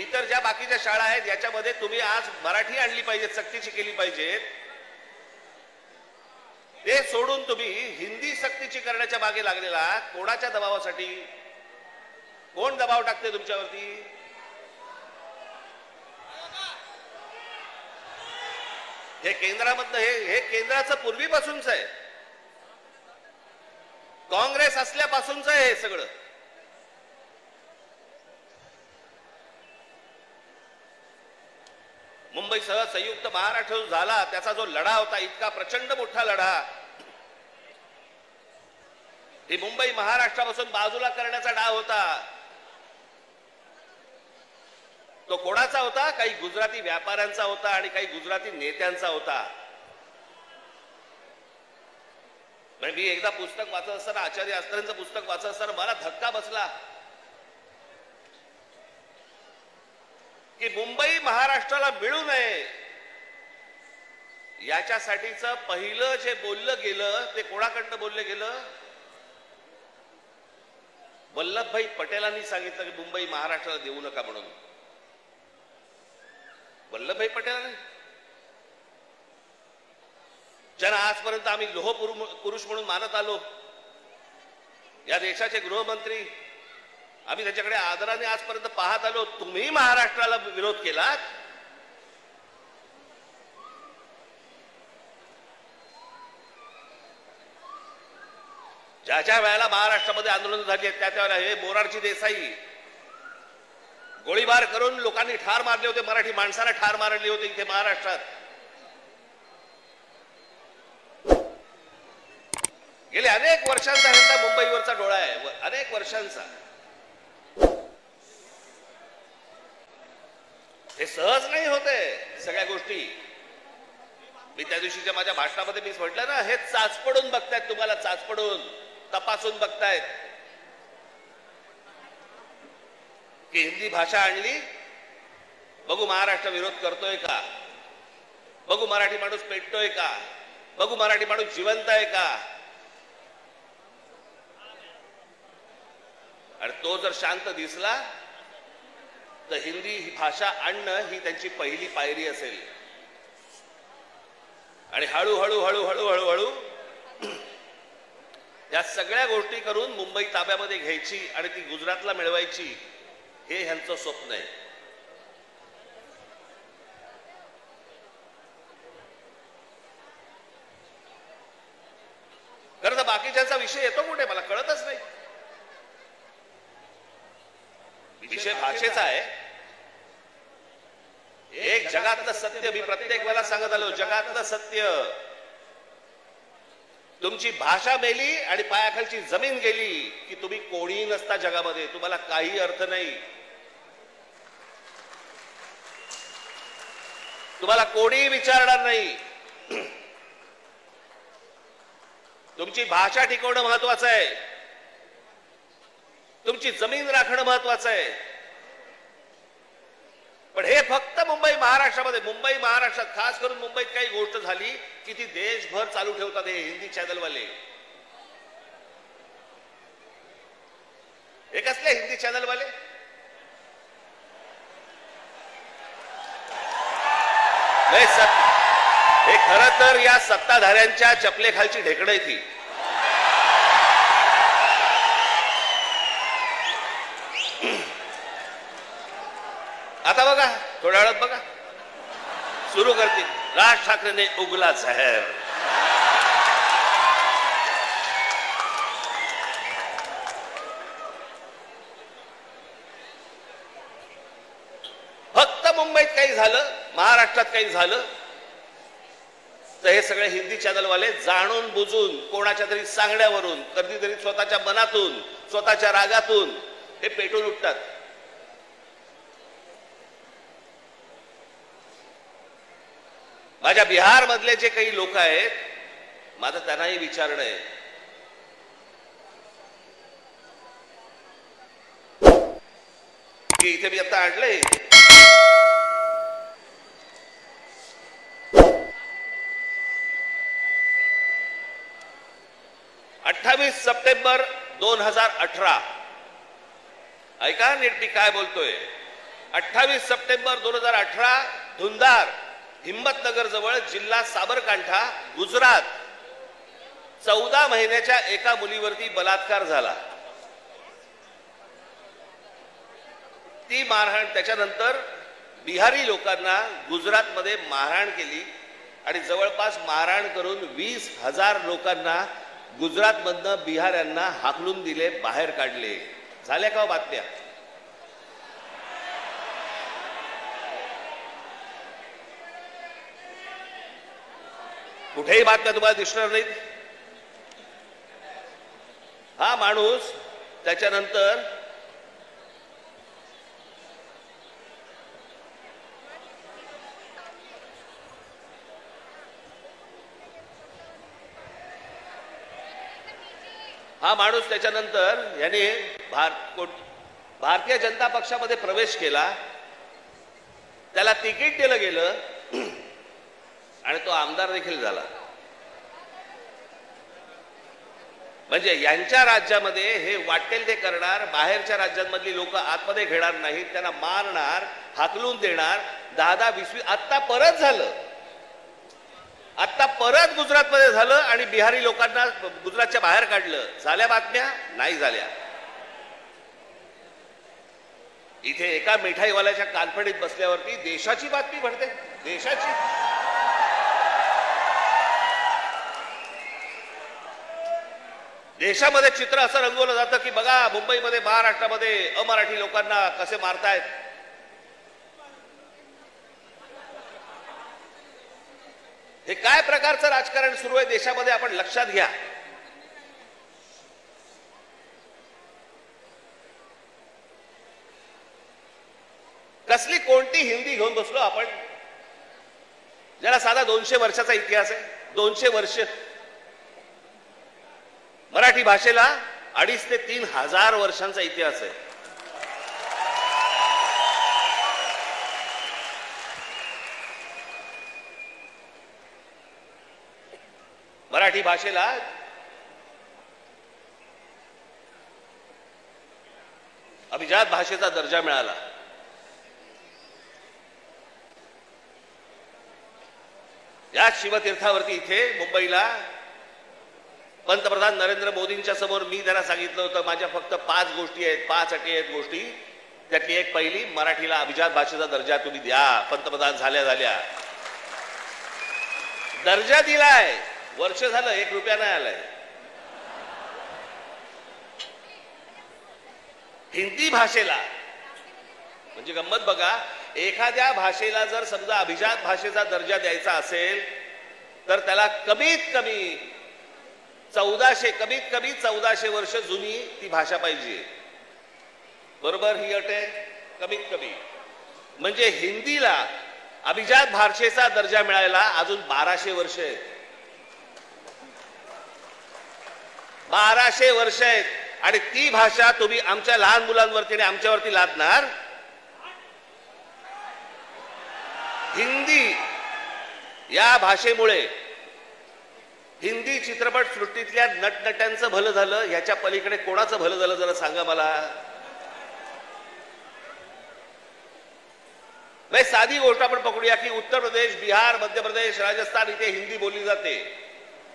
इतर ज्या बाकीच्या शाळा आहेत याच्यामध्ये तुम्ही आज मराठी आणली पाहिजे, सक्तीची केली पाहिजे. ते सोडून तुम्ही हिंदी सक्तीची करण्याच्या मागे लागलेला कोणाच्या दबावासाठी? कोण दबाव टाकते तुमच्यावरती? हे केंद्रामधलं हे केंद्राचं पूर्वीपासूनच आहे, काँग्रेस असल्यापासूनच आहे हे सगळं. मुंबईसह संयुक्त महाराष्ट्र झाला त्याचा जो लढा होता, इतका प्रचंड मोठा लढा, ही मुंबई महाराष्ट्रापासून बाजूला करण्याचा डाव होता. तो कोणाचा होता? काही गुजराती व्यापाऱ्यांचा होता आणि काही गुजराती नेत्यांचा होता. मी एकदा पुस्तक वाचत असताना, आचार्य अस्करांचं पुस्तक वाचत असताना मला धक्का बसला की मुंबई महाराष्ट्राला मिळू नये याच्यासाठीच पहिलं जे बोललं गेलं ते कोणाकडनं बोललं गेलं? वल्लभभाई पटेलांनी सांगितलं की मुंबई महाराष्ट्राला देऊ नका म्हणून. वल्लभभाई पटेलांनी, ज्यांना आजपर्यंत आम्ही लोह पुरुष म्हणून मानत आलो, या देशाचे गृहमंत्री, आम्ही त्याच्याकडे आदराने आजपर्यंत पाहत आलो, तुम्ही महाराष्ट्राला विरोध केलात. ज्या ज्या वेळेला महाराष्ट्रामध्ये आंदोलन झाली त्या त्यावेळेला हे मोरारजी देसाई गोळीबार करून लोकांनी ठार मारले होते, मराठी माणसाला ठार मारले होते इथे महाराष्ट्रात. गेले अनेक वर्षांचा ह्यांचा मुंबईवरचा डोळा आहे, अनेक वर्षांचा. हे सहज नाही होते सगळ्या गोष्टी. मी त्या दिवशीच्या माझ्या भाषणामध्ये मी म्हटलं ना, हे चाचपडून बघतायत, तुम्हाला चाचपडून तपासून बघतायत की हिंदी भाषा आणली, बघू महाराष्ट्र विरोध करतोय का, बघू मराठी माणूस पेटतोय का, बघू मराठी माणूस जिवंत आहे का. आणि तो जर शांत दिसला तर हिंदी ही भाषा आणणं ही त्यांची पहिली पायरी असेल. आणि हळूहळू हळूहळू हळूहळू या सगळ्या गोष्टी करून मुंबई ताब्यामध्ये घ्यायची आणि ती गुजरातला मिळवायची, हे ह्यांचं स्वप्न आहे. खरं तर बाकीच्यांचा विषय येतो कुठे मला कळतच नाही. विषय भाषेचा आहे. एक जगातलं सत्य मी प्रत्येक वेळेला सांगत आलो, जगातलं सत्य, तुमची भाषा मेली आणि पायाखालची जमीन गेली की तुम्ही कोणीही नसता जगामध्ये, तुम्हाला काही अर्थ नाही. तुम्हाला कोणीही विचारणार नाही. तुमची भाषा टिकवणं महत्वाचं आहे, तुमची जमीन राखणं महत्वाचं आहे. पण हे फक्त मुंबई महाराष्ट्रामध्ये, मुंबई महाराष्ट्रात खास करून मुंबईत काही गोष्ट झाली की ती देशभर चालू ठेवतात हे हिंदी चॅनलवाले. हे कसले हिंदी चॅनलवाले? हे खरं तर या सत्ताधाऱ्यांच्या चपलेखालची ढेकणं ती. आता बघा, थोड्या वेळात बघा सुरू करतील, राज ठाकरेने उगला जहर. फक्त मुंबईत काही झालं, महाराष्ट्रात काही झालं तर हे सगळे हिंदी चॅनलवाले जाणून बुजून कोणाच्या तरी सांगण्यावरून, कधीतरी स्वतःच्या मनातून, स्वतःच्या रागातून हे पेटून उठतात. माझ्या बिहार मधले जे काही लोक आहेत, माझं त्यांनाही विचारणं आहे की इथे मी आता आणलंय, 28 सप्टेंबर 2018, ऐका नीट मी काय बोलतोय. 28 सप्टेंबर 2018 धुंदार हिम्मतनगर जवळ जिल्हा साबरकांठा गुजरात 14 महिन्याच्या एका मुलीवरती बलात्कार झाला. ती मारहाण त्याच्यानंतर बिहारी लोकांना गुजरातमध्ये मारहाण केली आणि जवळपास मारहाण करून 20,000 लोकांना गुजरातमधनं बिहाऱ्यांना हाकलून दिले, बाहेर काढले. झाल्या का बातम्या? कुठेही बातम्या तुम्हाला दिसणार नाहीत. हा माणूस त्याच्यानंतर याने भारतीय जनता पक्षामध्ये प्रवेश केला. त्याला तिकीट दिलं गेलं आणि तो आमदार देखील झाला. म्हणजे यांच्या राज्यामध्ये हे वाटेल ते करणार, बाहेरच्या राज्यांमधली लोक आतमध्ये घेणार नाहीत, त्यांना मारणार, हाकलून देणार. 10-20 आत्ता परत झालं. आता परत गुजरातमध्ये झालं आणि बिहारी लोकांना गुजरातच्या बाहेर काढलं. झाल्या बातम्या? नाही झाल्या. इथे एका मिठाईवाल्याच्या कानफडीत बसल्यावरती देशाची बातमी भरते. देशाची. देशामध्ये चित्र असं रंगवलं जातं की बघा मुंबईमध्ये, महाराष्ट्रामध्ये अमराठी लोकांना कसे मारतायत. हे काय प्रकारचं राजकारण सुरू आहे देशामध्ये आपण लक्षात घ्या. कसली कोणती हिंदी घेऊन बसलो आपण, ज्याला साधा 200 वर्षाचा इतिहास आहे. 200 वर्ष. मराठी भाषेला 2,500 ते 3,000 वर्षांचा इतिहास आहे. मराठी भाषेला अभिजात भाषेचा दर्जा मिळाला. या शिवतीर्थावरती इथे मुंबईला पंतप्रधान नरेंद्र मोदींच्या समोर मी त्यांना सांगितलं होतं माझ्या फक्त 5 गोष्टी आहेत, 5 अटी आहेत गोष्टी. त्यातली एक पहिली, मराठीला अभिजात भाषेचा दर्जा तुम्ही द्या. पंतप्रधान झाल्या दर्जा दिलाय. वर्ष झालं, 1 रुपया नाही आलाय. हिंदी भाषेला म्हणजे गंमत बघा, एखाद्या भाषेला जर समजा अभिजात भाषेचा दर्जा द्यायचा असेल तर त्याला कमीत कमी 1400 वर्ष जुनी ती भाषा पाहिजे. बरोबर? ही अट आहे कमीत कमी. म्हणजे हिंदीला अभिजात भाषेचा दर्जा मिळायला अजून 1200 वर्ष आहेत. 1200 वर्ष आहेत. आणि ती भाषा तुम्ही आमच्या लहान मुलांवरती आणि आमच्यावरती लादणार. हिंदी या भाषेमुळे हिंदी चित्रपट सृष्टीतल्या नटनट्यांचं भलं झालं, ह्याच्या पलीकडे कोणाचं भलं झालं जरा सांगा मला. साधी गोष्ट आपण पकडूया की उत्तर प्रदेश, बिहार, मध्य प्रदेश, राजस्थान इथे हिंदी बोलली जाते.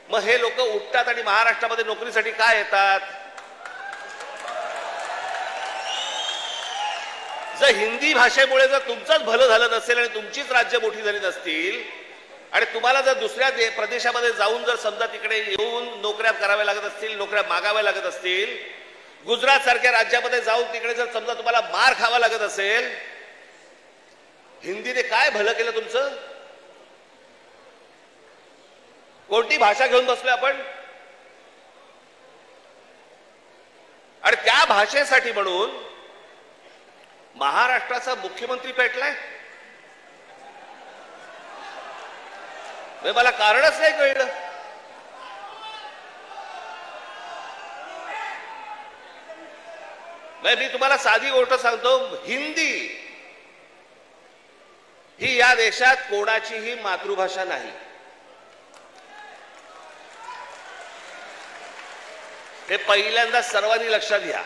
मग हे लोक उठतात आणि महाराष्ट्रामध्ये नोकरीसाठी काय येतात? जर हिंदी भाषेमुळे जर तुमचंच भलं झालं नसेल आणि तुमचीच राज्य मोठी झाली नसतील आणि तुम्हाला जर दुसऱ्या प्रदेशामध्ये जाऊन जर समजा तिकडे येऊन नोकऱ्या कराव्या लागत असतील, नोकऱ्या मागाव्या लागत असतील, गुजरात सारख्या राज्यामध्ये जाऊन तिकडे जर समजा तुम्हाला मार खावा लागत असेल, हिंदीने काय भलं केलं तुमचं? कोणती भाषा घेऊन बसलोय आपण? आणि त्या भाषेसाठी म्हणून महाराष्ट्राचा मुख्यमंत्री पेटलाय. मला कारणच नाही कळलं. मी तुम्हाला साधी गोष्ट सांगतो, हिंदी ही या देशात कोणाचीही मातृभाषा नाही. हे पहिल्यांदा सर्वांनी लक्षात घ्या.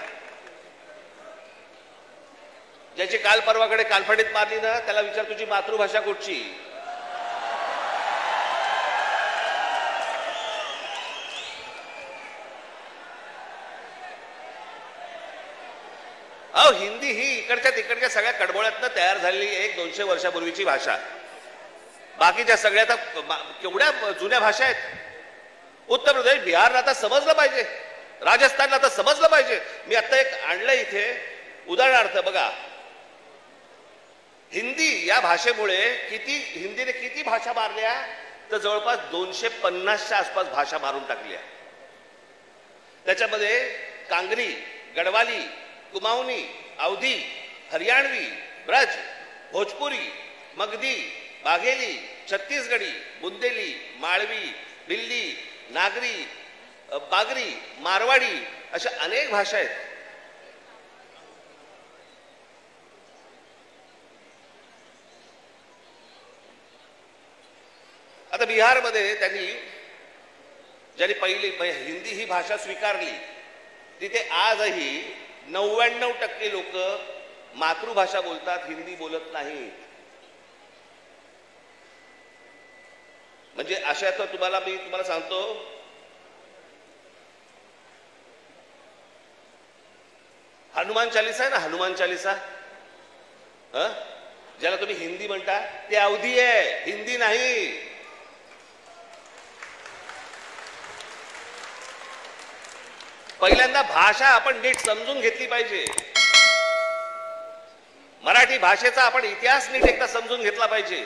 ज्याची काल परवाकडे कानफडीत मारली ना त्याला विचार तुझी मातृभाषा कुठची. अहो हिंदी ही इकडच्या तिकडच्या सगळ्या कडबोळ्यातनं तयार झालेली 100-200 वर्षापूर्वीची भाषा. बाकीच्या सगळ्या तर केवढ्या जुन्या भाषा आहेत. उत्तर प्रदेश बिहारला तर समजलं पाहिजे, राजस्थानला तर समजलं पाहिजे. मी आता एक आणलं इथे उदाहरणार्थ बघा. हिंदी या भाषेमुळे हिंदीने किती भाषा मारल्या तर जवळपास 250च्या आसपास भाषा मारून टाकल्या. त्याच्यामध्ये कांगरी, गडवाली, कुमाऊनी, अवधी, हरियाणवी, ब्रज, भोजपुरी, मगधी, बाघेली, छत्तीसगढी, बुंदेली, माळवी, दिल्ली, नागरी, बागरी, मारवाडी अशा अनेक भाषा आहेत. आता बिहारमध्ये ज्यांनी पहिली हिंदी ही भाषा स्वीकारली तिथे आजही 99% लोक मातृभाषा बोलतात, हिंदी बोलत नाहीत. म्हणजे अशा तर मी तुम्हाला सांगतो, हनुमान चालीसा आहे ना, हनुमान चालीसा ज्याला तुम्ही हिंदी म्हणता ते अवधी आहे, हिंदी नाही. पहिल्यांदा भाषा आपण नीट समजून घेतली पाहिजे. मराठी भाषेचा आपण इतिहास नीट एकदा समजून घेतला पाहिजे.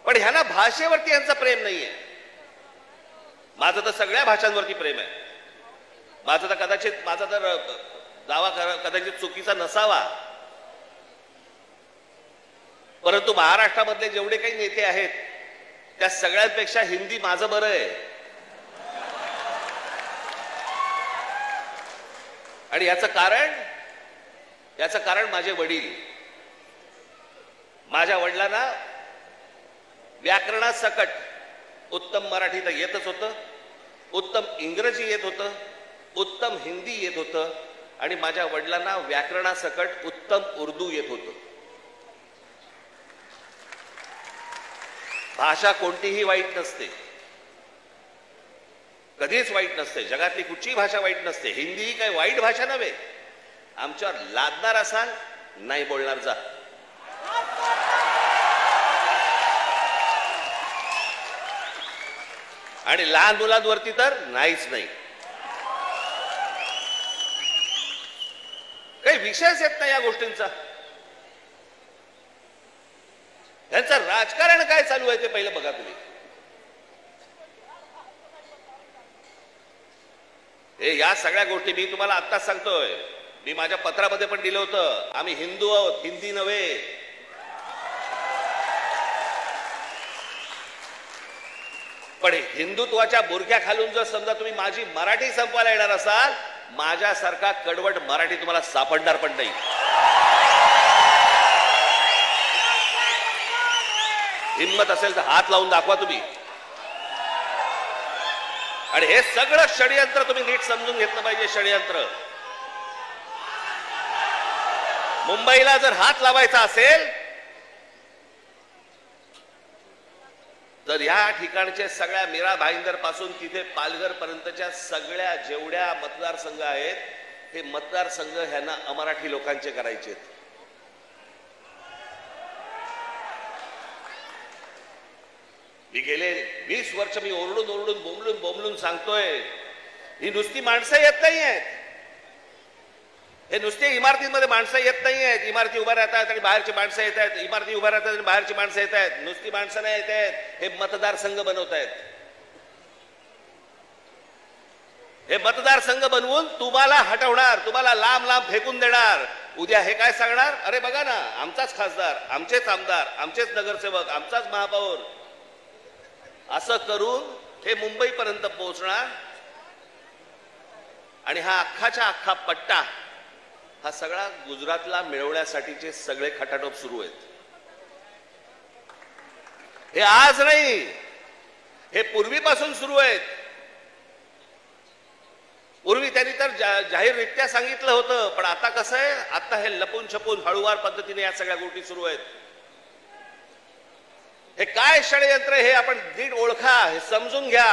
पण ह्यांना भाषेवरती यांचं प्रेम नाहीये. माझं तर सगळ्या भाषांवरती प्रेम आहे. माझा तर दावा कदाचित चुकीचा नसावा, परंतु महाराष्ट्रामधले जेवढे काही नेते आहेत त्या सगळ्यांपेक्षा हिंदी माझं बरं आहे. आणि याचं कारण माझे वडील. माझ्या वडिलांना व्याकरणासकट उत्तम मराठी तर येतच होतं, उत्तम इंग्रजी येत होतं, उत्तम हिंदी येत होतं आणि माझ्या वडिलांना व्याकरणासकट उत्तम उर्दू येत होतं. भाषा कोणतीही वाईट नसते, कधीच वाईट नसते. जगातली कुठचीही भाषा वाईट नसते. हिंदी ही काही वाईट भाषा नव्हे. आमच्यावर लादणार असाल, नाही बोलणार जा. आणि लहान मुलांवरती तर नाहीच नाही. काही विषयच येत नाही या गोष्टींचा. यांचं राजकारण काय चालू आहे ते पहिलं बघा तुम्ही. या सगळ्या गोष्टी मी तुम्हाला आत्ताच सांगतोय. मी माझ्या पत्रामध्ये पण दिलं होतं, आम्ही हिंदू आहोत, हिंदी नव्हे. पण हिंदुत्वाच्या बुरख्या खालून जर समजा तुम्ही माझी मराठी संपवायला येणार असाल, माझ्यासारखा कडवट मराठी तुम्हाला सापडणार पण नाही. हिम्मत असेल तर हात लावून दाखवा तुम्ही. आणि हे सगळं षडयंत्र तुम्ही नीट समजून घेतलं पाहिजे. षडयंत्र मुंबईला जर हात लावायचा असेल तर या ठिकाणचे सगळ्या मीरा भाईंदर पासून तिथे पालघर पर्यंतच्या सगळ्या जेवढ्या मतदारसंघ आहेत हे मतदारसंघ ह्यांना अमराठी लोकांचे करायचे. मी गेले 20 वर्ष मी ओरडून बोंबलून सांगतोय, ही नुसती माणसं येत नाही आहेत, हे नुसते इमारतींमध्ये माणसं येत नाही आहेत. इमारती उभ्या राहतात आणि बाहेरची माणसं येत आहेत, इमारती उभ्या राहतात आणि बाहेरची माणसं येत आहेत. नुसती माणसं नाही येत आहेत, हे मतदारसंघ बनवत आहेत. हे मतदारसंघ बनवून तुम्हाला हटवणार, तुम्हाला लांब लांब फेकून देणार. उद्या हे काय सांगणार, अरे बघा ना आमचाच खासदार, आमचेच आमदार, आमचेच नगरसेवक, आमचाच महापौर. असं करून हे मुंबईपर्यंत पोहोचणार. आणि हा अख्खाच्या अख्खा पट्टा हा सगळा गुजरातला मिळवण्यासाठीचे सगळे खटाटोप सुरू आहेत. हे आज नाही, हे पूर्वीपासून सुरू आहेत. पूर्वी त्यांनी तर जाहीररित्या सांगितलं होतं, पण आता कसं आहे, आता हे लपून छपून हळूवार पद्धतीने या सगळ्या गोष्टी सुरू आहेत. हे काय षडयंत्र हे आपण नीट ओळखा, हे समजून घ्या.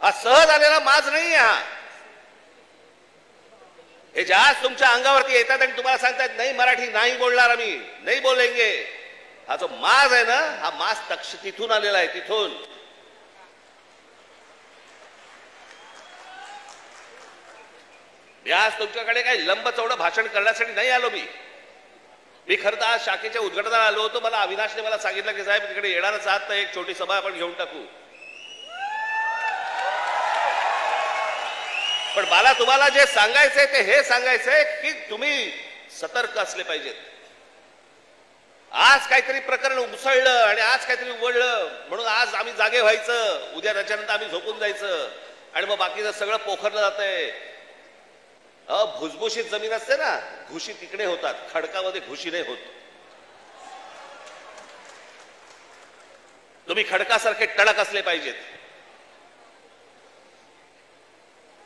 हा सहज आलेला माज नाही. हे ज्या तुमच्या अंगावरती येतात आणि तुम्हाला सांगतात नाही मराठी नाही बोलणार, आम्ही नाही बोलेंगे, हा जो माज आहे ना, हा माज तिथून आलेला आहे. तिथून आज तुमच्याकडे काही लंब चौडं भाषण करण्यासाठी नाही आलो. मी खरं तर आज शाखेच्या उद्घाटनाला आलो होतो. मला अविनाशने मला सांगितलं की साहेब तिकडे येणारच आहात तर एक छोटी सभा आपण घेऊन टाकू. पण मला तुम्हाला जे सांगायचंय ते हे सांगायचंय की तुम्ही सतर्क असले पाहिजेत. आज काहीतरी प्रकरण उसळलं आणि आज काहीतरी उघडलं म्हणून आज आम्ही जागे व्हायचं, उद्या त्याच्यानंतर आम्ही झोपून जायचं आणि मग बाकीचं सगळं पोखरलं जातंय. भुसभुशीत जमीन असते ना, घुशी तिकडे होतात, खडकामध्ये घुशी नाही होत. तुम्ही खडकासारखे टणक असले पाहिजेत.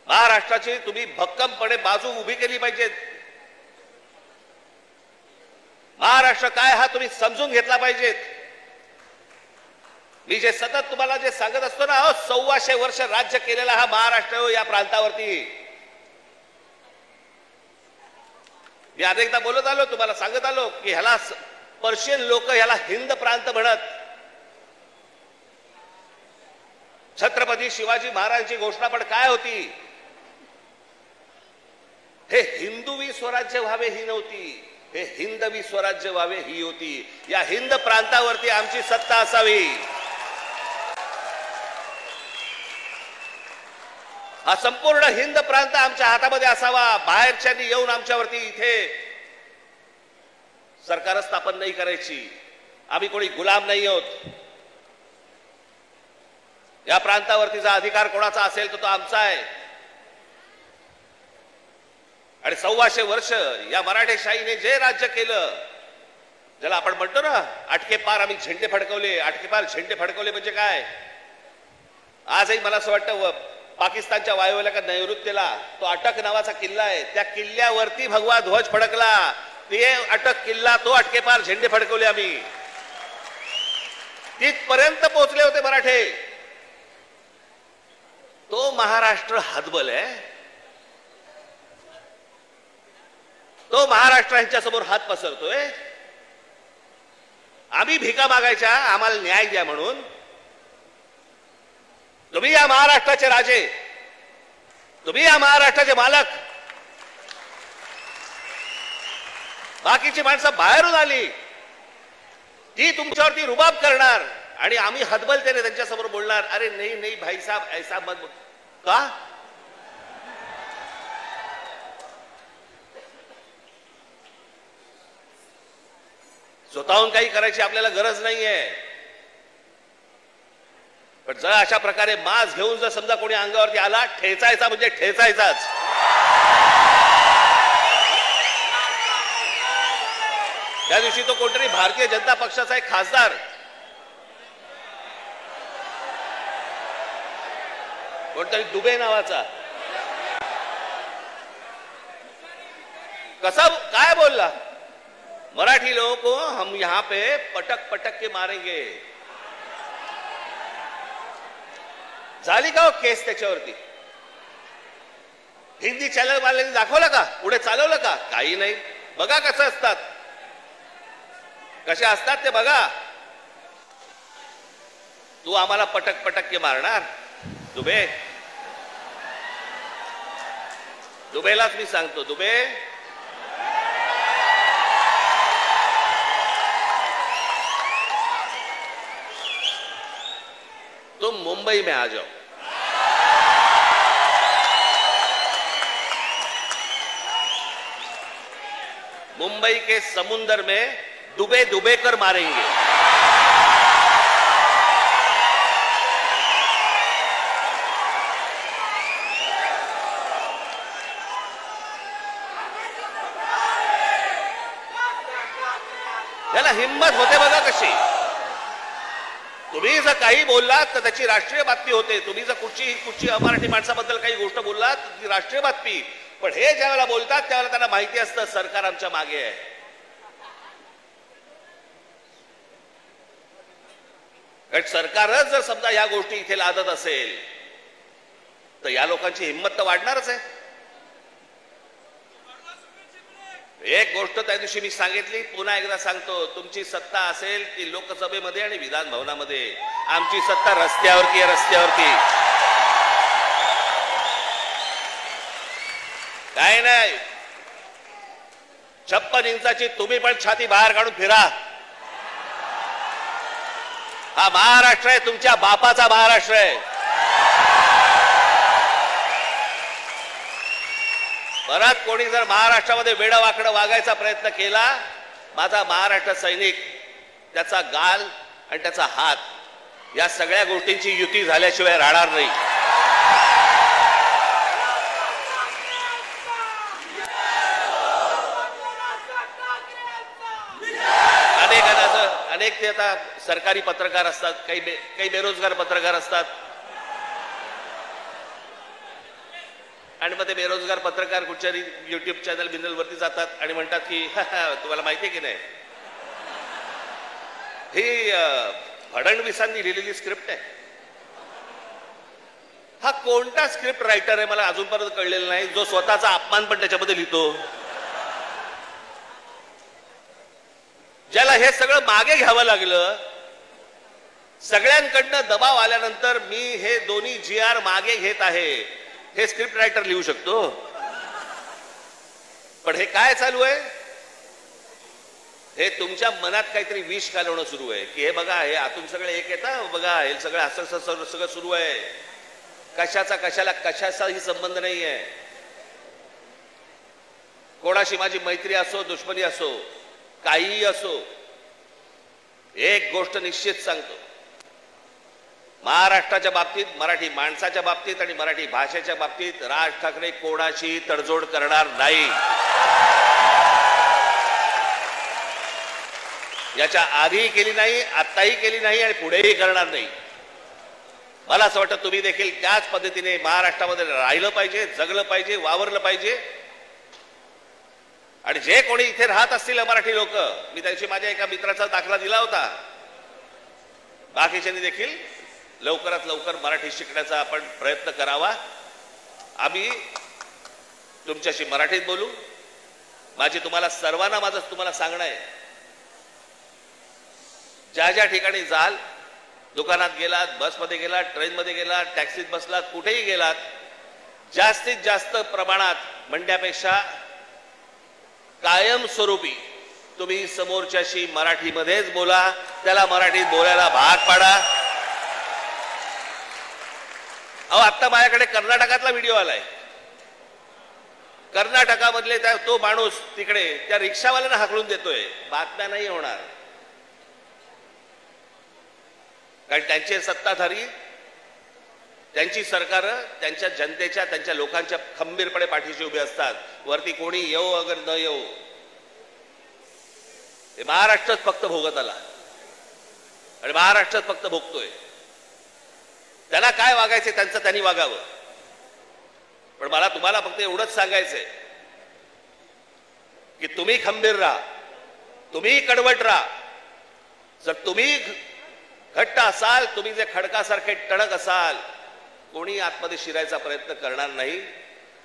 महाराष्ट्राची तुम्ही भक्कमपणे बाजू उभी केली पाहिजेत. महाराष्ट्र काय हा तुम्ही समजून घेतला पाहिजेत. मी जे सतत तुम्हाला जे सांगत असतो ना, 1400 वर्ष राज्य केलेला हा महाराष्ट्र या प्रांतावरती. मी अनेकदा बोलत आलो, तुम्हाला सांगत आलो की ह्याला पर्शियन लोक ह्याला हिंद प्रांत म्हणत. छत्रपती शिवाजी महाराजांची घोषणा पण काय होती, हे हिंदवी स्वराज्य व्हावे ही नव्हती, हे हिंदवी स्वराज्य व्हावे ही होती. या हिंद प्रांतावरती आमची सत्ता असावी. हा संपूर्ण हिंद प्रांत आमच्या हातामध्ये असावा. बाहेरच्यांनी येऊन आमच्यावरती इथे सरकार स्थापन नाही करायची. आम्ही कोणी गुलाम नाही आहोत. या प्रांतावरतीचा अधिकार कोणाचा असेल तो आमचा आहे. आणि 1400 वर्ष या मराठेशाहीने जे राज्य केलं, ज्याला आपण म्हणतो ना अटके पार आम्ही झेंडे फडकवले. अटके पार झेंडे फडकवले म्हणजे काय, आजही मला असं वाटतं पाकिस्तानच्या वायुव्याला का नैऋत्यला तो अटक नावाचा किल्ला आहे, त्या किल्ल्यावरती भगवा ध्वज फडकला. ते अटक किल्ला, तो अटके पार झेंडे फडकवले आम्ही. तिथपर्यंत पोहोचले होते मराठे. तो महाराष्ट्र हतबल आहे. तो महाराष्ट्र यांच्या समोर हात पसरतोय. आम्ही भिका मागायच्या आम्हाला न्याय द्या म्हणून. तुम्ही या महाराष्ट्राचे राजे, तुम्ही या महाराष्ट्राचे मालक. बाकीची माणसं बाहेरून आली, ती तुमच्यावरती रुबाब करणार आणि आम्ही हतबलतेने त्यांच्या समोर बोलणार, अरे नाही नाही भाई साहब ऐसा मत. का स्वतःहून काही करायची आपल्याला गरज नाहीये. पण जर अशा प्रकारे माज घेऊन जर समजा कोणी अंगावरती आला, ठेचायचा म्हणजे ठेचायचाच. त्या दिवशी तो कोणतरी भारतीय जनता पक्षाचा एक खासदार, कोणतरी दुबे नावाचा, कसा काय बोलला, मराठी लोगों को हम यहां पे पटक पटक के मारेंगे. झाली का हो केस त्याच्यावरती? हिंदी चॅनल वाल्यांनी दाखवलं का, पुढे चालवलं का? काही नाही. बघा कसं असतात, कसे असतात ते बघा. तू आम्हाला पटक पटक के मारणार दुबे? दुबेलाच मी सांगतो, दुबे तुम मुंबई में आ जाओ. मुंबई के समुंदर में डुबे डुबे कर मारेंगे. याला हिम्मत होते बघा कशी. तुम्ही जर काही बोललात तर त्याची राष्ट्रीय बातमी होते. तुम्ही जर कुठची अमराठी माणसाबद्दल काही गोष्ट बोललात ती राष्ट्रीय बातमी. पण हे ज्या वेळेला बोलतात त्यावेळेला त्यांना माहिती असतं सरकार आमच्या मागे आहे. कारण सरकारच जर समजा या गोष्टी इथे लादत असेल तर या लोकांची हिंमत तर वाढणारच आहे. एक गोष्ट त्या दिवशी मी सांगितली, पुन्हा एकदा सांगतो, तुमची सत्ता असेल ती लोकसभेमध्ये आणि विधान भवनामध्ये. आमची सत्ता रस्त्यावरती आहे, रस्त्यावरती. काय नाही, 56 इंचाची तुम्ही पण छाती बाहेर काढून फिरा. हा महाराष्ट्र आहे, तुमच्या बापाचा महाराष्ट्र आहे. परत कोणी जर महाराष्ट्रामध्ये वेडवाकडं वागायचा प्रयत्न केला, माझा महाराष्ट्र सैनिक त्याचा गाल आणि त्याचा हात या सगळ्या गोष्टींची युती झाल्याशिवाय राहणार नाही. अनेक ते आता सरकारी पत्रकार असतात, काही बेरोजगार पत्रकार असतात. आणि मग ते बेरोजगार पत्रकार कुठच्या युट्यूब चॅनल बिनलवरती जातात आणि म्हणतात की तुम्हाला माहिती आहे की नाही, ही फडणवीसांनी लिहिलेली स्क्रिप्ट आहे. हा कोणता स्क्रिप्ट रायटर आहे मला अजूनपर्यंत कळलेला नाही, जो स्वतःचा अपमान पण त्याच्यामध्ये लिहितो. ज्याला हे सगळं मागे घ्यावं लागलं, सगळ्यांकडनं दबाव आल्यानंतर मी हे दोन्ही GR मागे घेत आहे, हे स्क्रिप्ट रायटर लिहू शकतो. पण हे काय चालू आहे, हे तुमच्या मनात काहीतरी विष घालवणं सुरू आहे की हे बघा, हे आतून सगळे एक येतं, बघा हे सगळं असं सगळं सुरू आहे. कशाचाही संबंध नाही आहे. कोणाशी माझी मैत्री असो, दुश्मनी असो, काहीही असो, एक गोष्ट निश्चित सांगतो, महाराष्ट्राच्या बाबतीत, मराठी माणसाच्या बाबतीत आणि मराठी भाषेच्या बाबतीत राज ठाकरे कोणाशी तडजोड करणार नाही. याच्या आधीही केली नाही, आत्ताही केली नाही आणि पुढेही करणार नाही. मला असं वाटतं तुम्ही देखील त्याच पद्धतीने महाराष्ट्रामध्ये राहिलं पाहिजे, जगलं पाहिजे, वावरलं पाहिजे. आणि जे कोणी इथे राहत असतील मराठी लोक, मी त्याशी माझ्या एका मित्राचा दाखला दिला होता, बाकीच्यांनी देखील लवकरात लवकर मराठी शिकण्याचा आपण प्रयत्न करावा. आम्ही तुमच्याशी मराठीत बोलू. माझी तुम्हाला सर्वांना तुम्हाला सांगणं आहे, ज्या ज्या ठिकाणी जाल, दुकानात गेलात, बसमध्ये गेलात, ट्रेनमध्ये गेलात, टॅक्सीत बसलात, कुठेही गेलात, जास्तीत जास्त प्रमाणात म्हणण्यापेक्षा कायमस्वरूपी तुम्ही समोरच्याशी मराठीमध्येच बोला, त्याला मराठीत बोलायला भाग पाडा. आता माझ्याकडे कर्नाटकातला व्हिडिओ आलाय. कर्नाटकामधले तो माणूस तिकडे त्या रिक्षावाल्याला हाकलून देतोय. बातम्या नाही होणार, कारण त्यांचे सत्ताधारी, त्यांची सरकार त्यांच्या जनतेच्या, त्यांच्या लोकांच्या खंबीरपणे पाठीशी उभे असतात. वरती कोणी येऊ अगर न येऊ, हे महाराष्ट्रच फक्त भोगत आला आणि महाराष्ट्रच फक्त भोगतोय. त्यांना काय वागायचं त्यांचं त्यांनी वागावं. पण मला तुम्हाला फक्त एवढंच सांगायचंय की तुम्ही खंबीर राहा, तुम्ही कडवट राहा. जर तुम्ही घट्ट असाल, तुम्ही जे खडकासारखे टणक असाल, कोणी आतमध्ये शिरायचा प्रयत्न करणार नाही.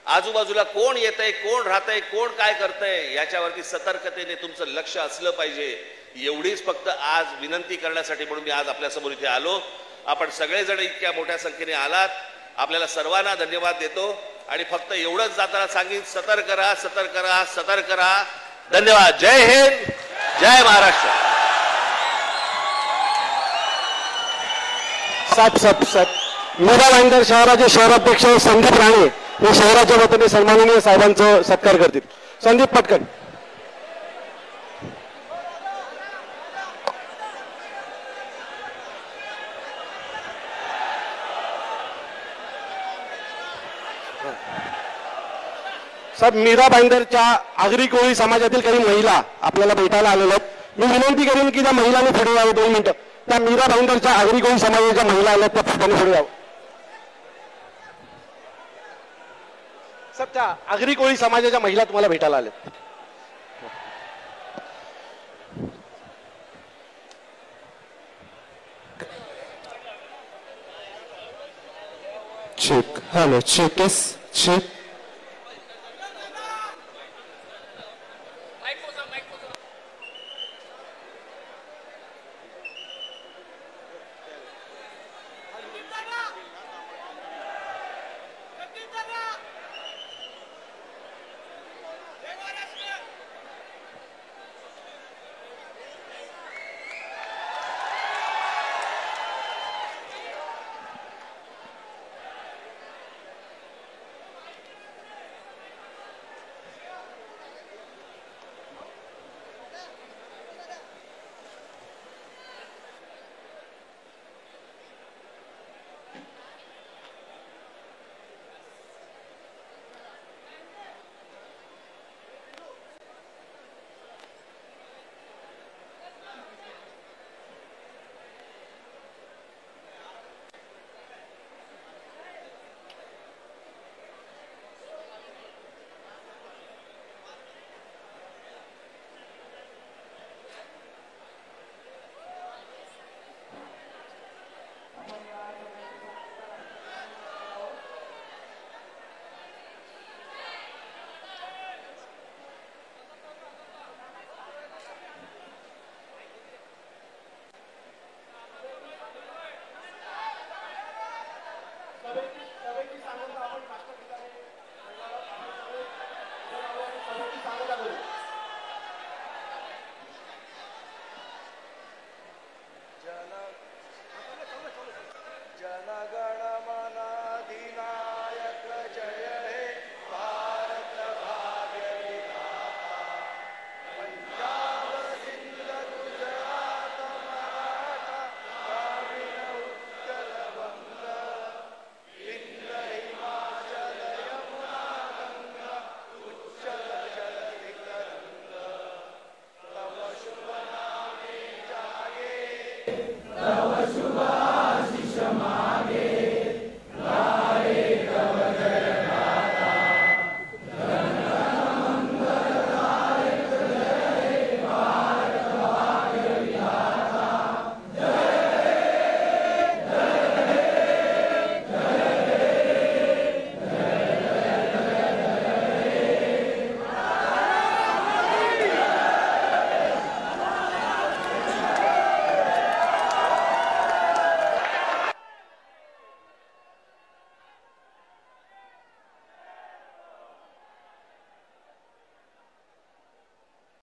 आजूबाजूला कोण येतंय, कोण राहतंय, कोण काय करतंय याच्यावरती सतर्कतेने तुमचं लक्ष असलं पाहिजे. एवढीच फक्त आज विनंती करण्यासाठी म्हणून मी आज आपल्यासमोर इथे आलो. आपण सगळेजण इतक्या मोठ्या संख्येने आलात, आपल्याला सर्वांना धन्यवाद देतो. आणि फक्त एवढंच जाताना सांगेन, सतर्क राहा, सतर्क राहा, सतर्क राहा. धन्यवाद. जय हिंद, जय महाराष्ट्र. मीरा भाईंदर शहराचे शहराध्यक्ष संदीप राणे हे शहराच्या वतीने सन्माननीय साहेबांचं सत्कार करतील. संदीप पटकन. साहेब, मीरा भाईंदरच्या आगरी कोळी समाजातील काही महिला आपल्याला भेटायला आलेल्या आहेत. मी विनंती करेन की त्या महिलांनी पुढे यावं. 2 मिनिटं त्या मीरा भाईंदरच्या आगरी कोळी समाजाच्या महिला आल्या त्या पक्षाने पुढे यावं. सब त्या आगरी कोळी समाजाच्या महिला तुम्हाला भेटायला आल्या. Check. Hello, check is check.